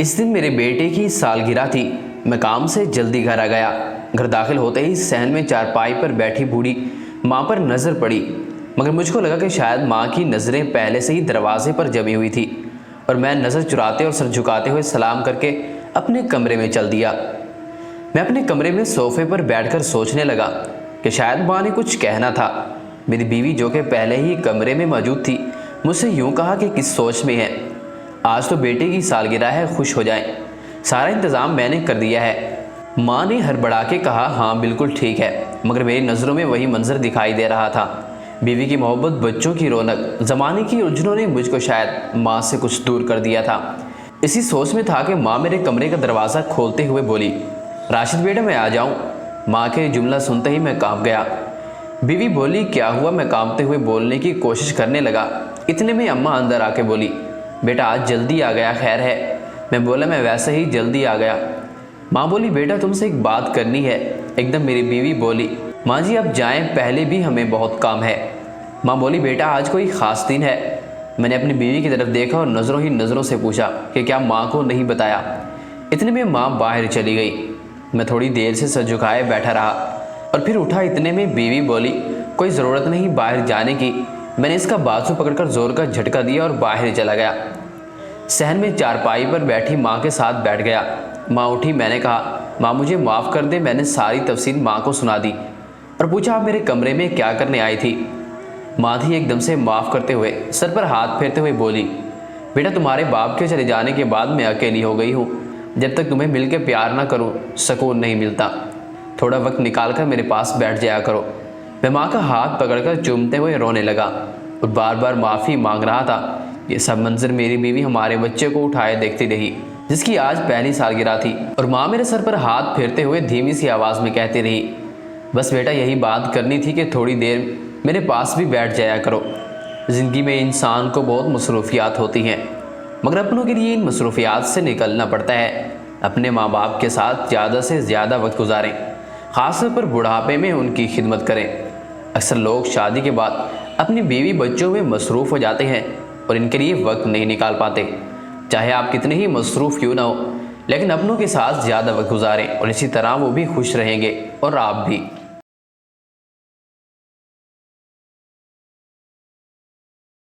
इस दिन मेरे बेटे की सालगिरह थी। मैं काम से जल्दी घर आ गया। घर दाखिल होते ही सहन में चारपाई पर बैठी बूढ़ी माँ पर नज़र पड़ी, मगर मुझको लगा कि शायद माँ की नज़रें पहले से ही दरवाजे पर जमी हुई थी और मैं नज़र चुराते और सर झुकाते हुए सलाम करके अपने कमरे में चल दिया। मैं अपने कमरे में सोफे पर बैठकर सोचने लगा कि शायद माँ ने कुछ कहना था। मेरी बीवी, जो कि पहले ही कमरे में मौजूद थी, मुझसे यूँ कहा कि किस सोच में है। आज तो बेटे की सालगिरह है, खुश हो जाएं। सारा इंतज़ाम मैंने कर दिया है। माँ ने हड़बड़ा के कहा, हाँ बिल्कुल ठीक है, मगर मेरी नज़रों में वही मंजर दिखाई दे रहा था। बीवी की मोहब्बत, बच्चों की रौनक, ज़माने की उलझनों ने मुझको शायद माँ से कुछ दूर कर दिया था। इसी सोच में था कि माँ मेरे कमरे का दरवाज़ा खोलते हुए बोली, राशिद बेटा मैं आ जाऊँ। माँ के जुमला सुनते ही मैं काँप गया। बीवी बोली, क्या हुआ? मैं काँपते हुए बोलने की कोशिश करने लगा। इतने में अम्मा अंदर आके बोली, बेटा आज जल्दी आ गया, खैर है? मैं बोला, मैं वैसे ही जल्दी आ गया। माँ बोली, बेटा तुमसे एक बात करनी है। एकदम मेरी बीवी बोली, माँ जी अब जाएं, पहले भी हमें बहुत काम है। माँ बोली, बेटा आज कोई ख़ास दिन है? मैंने अपनी बीवी की तरफ देखा और नज़रों ही नज़रों से पूछा कि क्या माँ को नहीं बताया। इतने में माँ बाहर चली गई। मैं थोड़ी देर से सर झुकाए बैठा रहा और फिर उठा। इतने में बीवी बोली, कोई ज़रूरत नहीं बाहर जाने की। मैंने इसका बाजू पकड़कर ज़ोर का झटका दिया और बाहर चला गया। सहन में चारपाई पर बैठी माँ के साथ बैठ गया। माँ उठी। मैंने कहा, माँ मुझे माफ़ कर दे। मैंने सारी तफसील माँ को सुना दी और पूछा, आप मेरे कमरे में क्या करने आई थी? माँ थी एकदम से माफ़ करते हुए सर पर हाथ फेरते हुए बोली, बेटा तुम्हारे बाप के चले जाने के बाद मैं अकेली हो गई हूँ। जब तक तुम्हें मिल के प्यार ना करूँ सुकून नहीं मिलता। थोड़ा वक्त निकाल कर मेरे पास बैठ जाया करो। मैं माँ का हाथ पकड़कर चूमते हुए रोने लगा और बार बार माफ़ी मांग रहा था। ये सब मंजर मेरी बीवी हमारे बच्चे को उठाए देखती रही, जिसकी आज पहली सालगिरह थी, और माँ मेरे सर पर हाथ फेरते हुए धीमी सी आवाज़ में कहती रही, बस बेटा यही बात करनी थी कि थोड़ी देर मेरे पास भी बैठ जाया करो। ज़िंदगी में इंसान को बहुत मसरूफियात होती हैं, मगर अपनों के लिए इन मसरूफियात से निकलना पड़ता है। अपने माँ बाप के साथ ज़्यादा से ज़्यादा वक्त गुजारें, ख़ासतौर पर बुढ़ापे में उनकी खिदमत करें। अक्सर लोग शादी के बाद अपनी बीवी बच्चों में मसरूफ़ हो जाते हैं और इनके लिए वक्त नहीं निकाल पाते। चाहे आप कितने ही मसरूफ़ क्यों ना हो, लेकिन अपनों के साथ ज़्यादा वक्त गुजारें और इसी तरह वो भी खुश रहेंगे और आप भी।